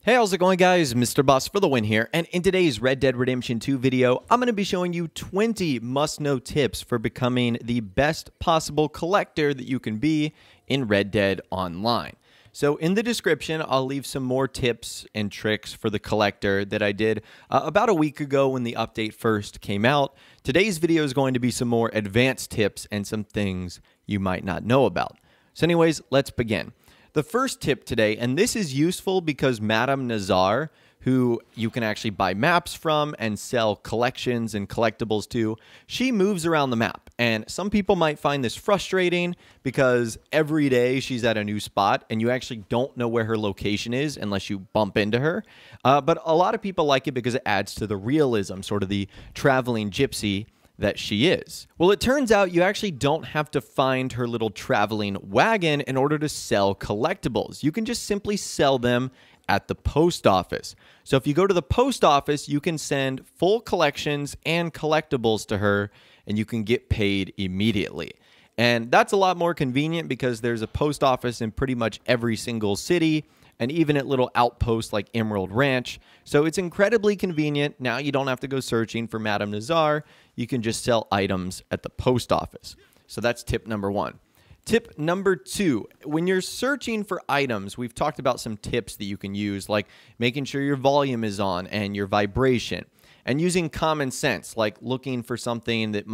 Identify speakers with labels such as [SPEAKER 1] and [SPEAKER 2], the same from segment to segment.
[SPEAKER 1] Hey, how's it going, guys? Mr. Boss for the win here, and in today's Red Dead Redemption 2 video, I'm going to be showing you 20 must-know tips for becoming the best possible collector that you can be in Red Dead Online. So in the description, I'll leave some more tips and tricks for the collector that I did about a week ago when the update first came out. Today's video is going to be some more advanced tips and some things you might not know about. So anyways, let's begin. The first tip today, and this is useful because Madame Nazar, who you can actually buy maps from and sell collections and collectibles to, she moves around the map. And some people might find this frustrating because every day she's at a new spot and you actually don't know where her location is unless you bump into her. But a lot of people like it because it adds to the realism, sort of the traveling gypsy that she is. Well, it turns out you actually don't have to find her little traveling wagon in order to sell collectibles. You can just simply sell them at the post office. So if you go to the post office, you can send full collections and collectibles to her and you can get paid immediately. And that's a lot more convenient because there's a post office in pretty much every single city and even at little outposts like Emerald Ranch. So it's incredibly convenient. Now you don't have to go searching for Madame Nazar. You can just sell items at the post office. So that's tip number one. Tip number two, when you're searching for items, we've talked about some tips that you can use, like making sure your volume is on and your vibration, and using common sense, like looking for something that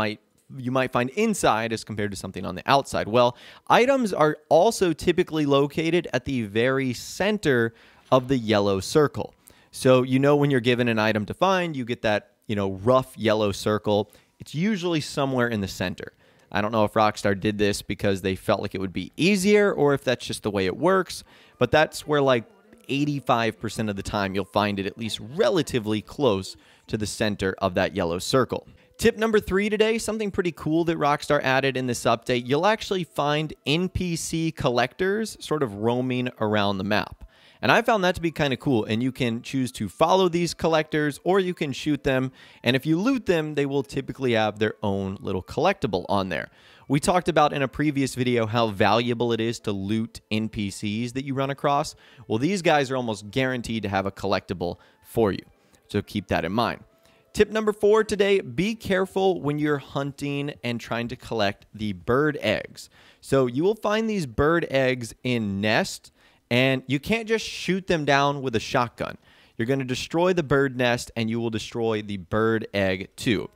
[SPEAKER 1] you might find inside as compared to something on the outside. Well, items are also typically located at the very center of the yellow circle. So you know when you're given an item to find, you get that, rough yellow circle. It's usually somewhere in the center. I don't know if Rockstar did this because they felt like it would be easier or if that's just the way it works, but that's where like 85% of the time you'll find it at least relatively close to the center of that yellow circle. Tip number three today, something pretty cool that Rockstar added in this update. You'll actually find NPC collectors sort of roaming around the map. And I found that to be kind of cool, and you can choose to follow these collectors or you can shoot them, and if you loot them, they will typically have their own little collectible on there. We talked about in a previous video how valuable it is to loot NPCs that you run across. Well, these guys are almost guaranteed to have a collectible for you, so keep that in mind. Tip number four today, be careful when you're hunting and trying to collect the bird eggs. So you will find these bird eggs in nests, and you can't just shoot them down with a shotgun. You're going to destroy the bird nest, and you will destroy the bird egg too.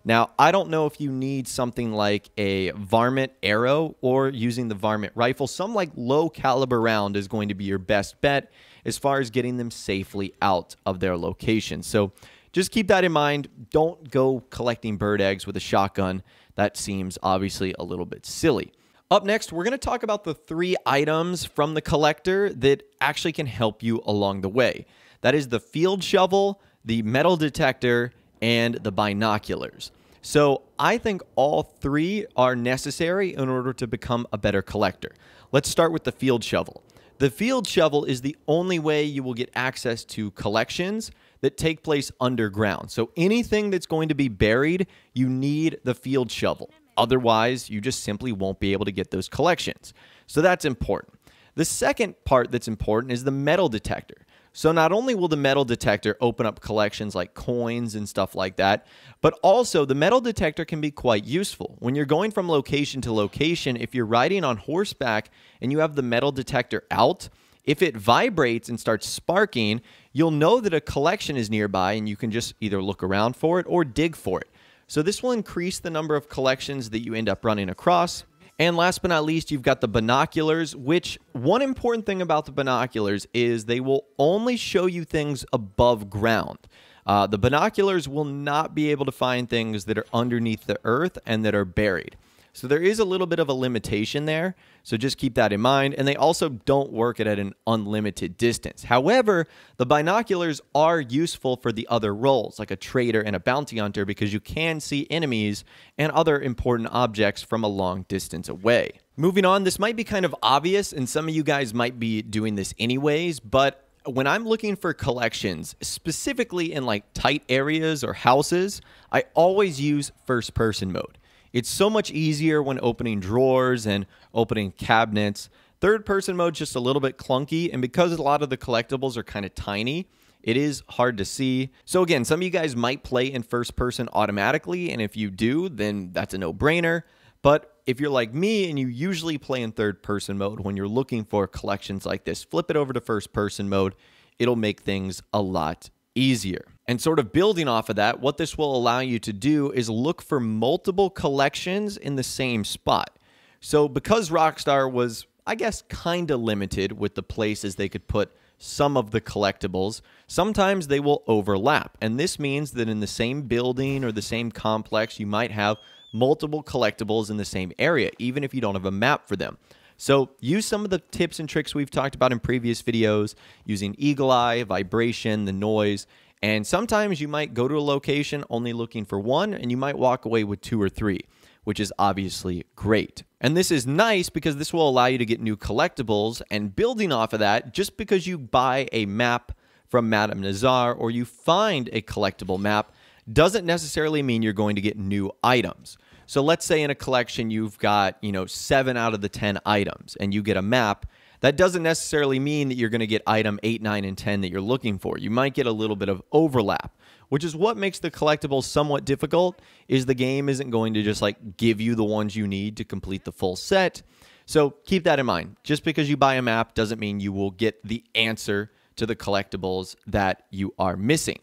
[SPEAKER 1] Now, I don't know if you need something like a varmint arrow or using the varmint rifle. Some like low caliber round is going to be your best bet as far as getting them safely out of their location. So just keep that in mind. Don't go collecting bird eggs with a shotgun. That seems obviously a little bit silly. Up next, we're going to talk about the 3 items from the collector that actually can help you along the way. That is the field shovel, the metal detector, and the binoculars. So I think all 3 are necessary in order to become a better collector. Let's start with the field shovel. The field shovel is the only way you will get access to collections that take place underground. So anything that's going to be buried, you need the field shovel. Otherwise, you just simply won't be able to get those collections. So that's important. The second part that's important is the metal detector. So not only will the metal detector open up collections like coins and stuff like that, but also the metal detector can be quite useful. When you're going from location to location, if you're riding on horseback and you have the metal detector out, if it vibrates and starts sparking, you'll know that a collection is nearby and you can just either look around for it or dig for it. So this will increase the number of collections that you end up running across. And last but not least, you've got the binoculars, which one important thing about the binoculars is they will only show you things above ground. The binoculars will not be able to find things that are underneath the earth and that are buried. So there is a little bit of a limitation there, so just keep that in mind. And they also don't work at an unlimited distance. However, the binoculars are useful for the other roles, like a trader and a bounty hunter, because you can see enemies and other important objects from a long distance away. Moving on, this might be kind of obvious, and some of you guys might be doing this anyways, but when I'm looking for collections, specifically in like tight areas or houses, I always use first-person mode. It's so much easier when opening drawers and opening cabinets Third person mode is just a little bit clunky, and because a lot of the collectibles are kind of tiny, it is hard to see. So again, some of you guys might play in first person automatically, and if you do, then that's a no-brainer. But if you're like me and you usually play in third person mode when you're looking for collections like this, flip it over to first person mode. It'll make things a lot easier. And sort of building off of that, what this will allow you to do is look for multiple collections in the same spot. So because Rockstar was, I guess, kind of limited with the places they could put some of the collectibles, sometimes they will overlap. And this means that in the same building or the same complex, you might have multiple collectibles in the same area, even if you don't have a map for them. So use some of the tips and tricks we've talked about in previous videos, using eagle eye, vibration, the noise, and sometimes you might go to a location only looking for one, and you might walk away with 2 or 3, which is obviously great. And this is nice because this will allow you to get new collectibles, and building off of that, just because you buy a map from Madame Nazar or you find a collectible map doesn't necessarily mean you're going to get new items. So let's say in a collection you've got, 7 out of the 10 items and you get a map. That doesn't necessarily mean that you're going to get item 8, 9, and 10 that you're looking for. You might get a little bit of overlap, which is what makes the collectibles somewhat difficult, is the game isn't going to just like give you the ones you need to complete the full set. So keep that in mind. Just because you buy a map doesn't mean you will get the answer to the collectibles that you are missing.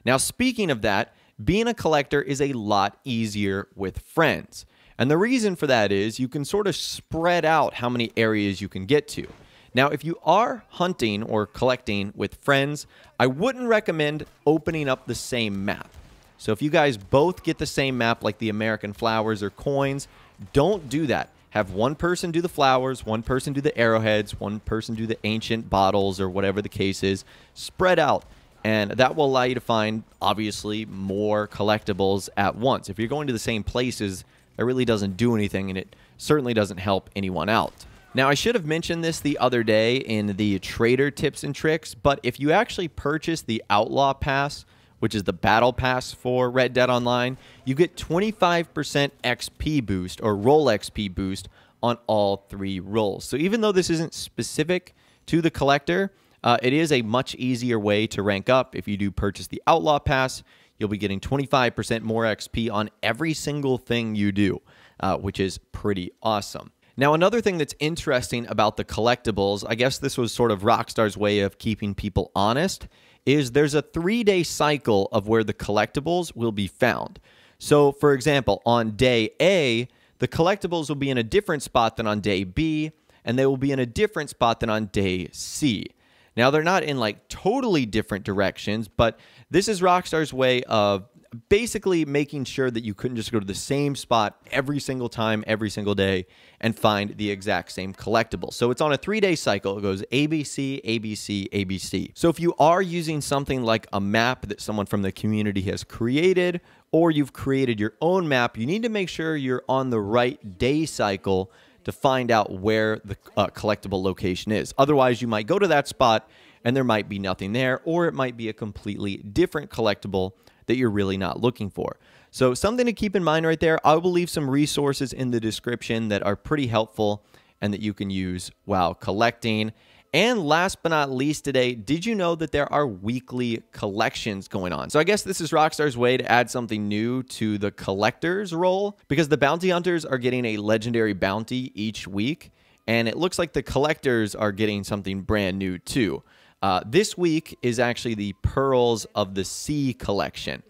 [SPEAKER 1] Now, speaking of that, being a collector is a lot easier with friends. And the reason for that is you can sort of spread out how many areas you can get to. Now, if you are hunting or collecting with friends, I wouldn't recommend opening up the same map. So if you guys both get the same map, like the American flowers or coins, don't do that. Have one person do the flowers, one person do the arrowheads, one person do the ancient bottles, or whatever the case is. Spread out. And that will allow you to find, obviously, more collectibles at once. If you're going to the same places, that really doesn't do anything, and it certainly doesn't help anyone out. Now, I should have mentioned this the other day in the trader tips and tricks, but if you actually purchase the Outlaw Pass, which is the battle pass for Red Dead Online, you get 25% XP boost, or roll XP boost, on all 3 rolls. So even though this isn't specific to the collector, it is a much easier way to rank up. If you do purchase the Outlaw Pass, you'll be getting 25% more XP on every single thing you do, which is pretty awesome. Now, another thing that's interesting about the collectibles, I guess this was sort of Rockstar's way of keeping people honest, is there's a 3-day cycle of where the collectibles will be found. So, for example, on day A, the collectibles will be in a different spot than on day B, and they will be in a different spot than on day C. Now, they're not in like totally different directions, but this is Rockstar's way of basically making sure that you couldn't just go to the same spot every single time, every single day, and find the exact same collectible. So it's on a 3-day cycle. It goes ABC, ABC, ABC. So if you are using something like a map that someone from the community has created, or you've created your own map, you need to make sure you're on the right day cycle to find out where the collectible location is. Otherwise, you might go to that spot and there might be nothing there, or it might be a completely different collectible that you're really not looking for. So something to keep in mind right there. I will leave some resources in the description that are pretty helpful and that you can use while collecting. And last but not least today, did you know that there are weekly collections going on? So I guess this is Rockstar's way to add something new to the collector's role, because the bounty hunters are getting a legendary bounty each week, and it looks like the collectors are getting something brand new too. This week is actually the Pearls of the Sea collection,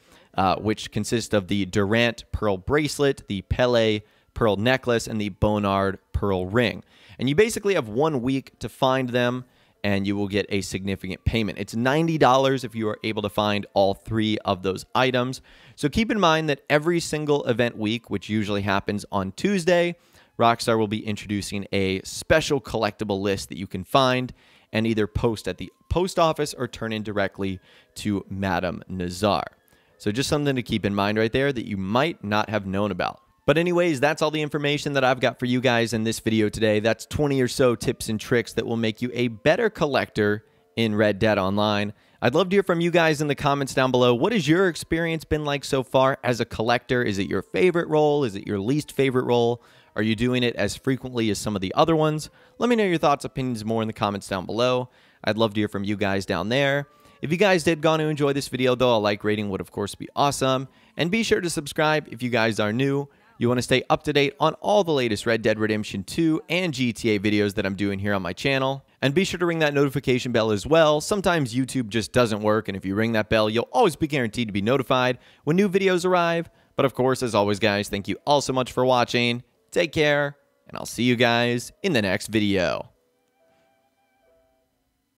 [SPEAKER 1] which consists of the Durant Pearl Bracelet, the Pele Pearl Necklace, and the Bonard Pearl Ring. And you basically have 1 week to find them, and you will get a significant payment. It's $90 if you are able to find all 3 of those items. So keep in mind that every single event week, which usually happens on Tuesday, Rockstar will be introducing a special collectible list that you can find and either post at the post office or turn in directly to Madame Nazar. So just something to keep in mind right there that you might not have known about. But anyways, that's all the information that I've got for you guys in this video today. That's 20 or so tips and tricks that will make you a better collector in Red Dead Online. I'd love to hear from you guys in the comments down below. What has your experience been like so far as a collector? Is it your favorite role? Is it your least favorite role? Are you doing it as frequently as some of the other ones? Let me know your thoughts, opinions more in the comments down below. I'd love to hear from you guys down there. If you guys did go to enjoy this video, though, a like rating would of course be awesome. And be sure to subscribe if you guys are new. You want to stay up to date on all the latest Red Dead Redemption 2 and GTA videos that I'm doing here on my channel. And be sure to ring that notification bell as well. Sometimes YouTube just doesn't work, and if you ring that bell, you'll always be guaranteed to be notified when new videos arrive. But of course, as always, guys, thank you all so much for watching. Take care, and I'll see you guys in the next video.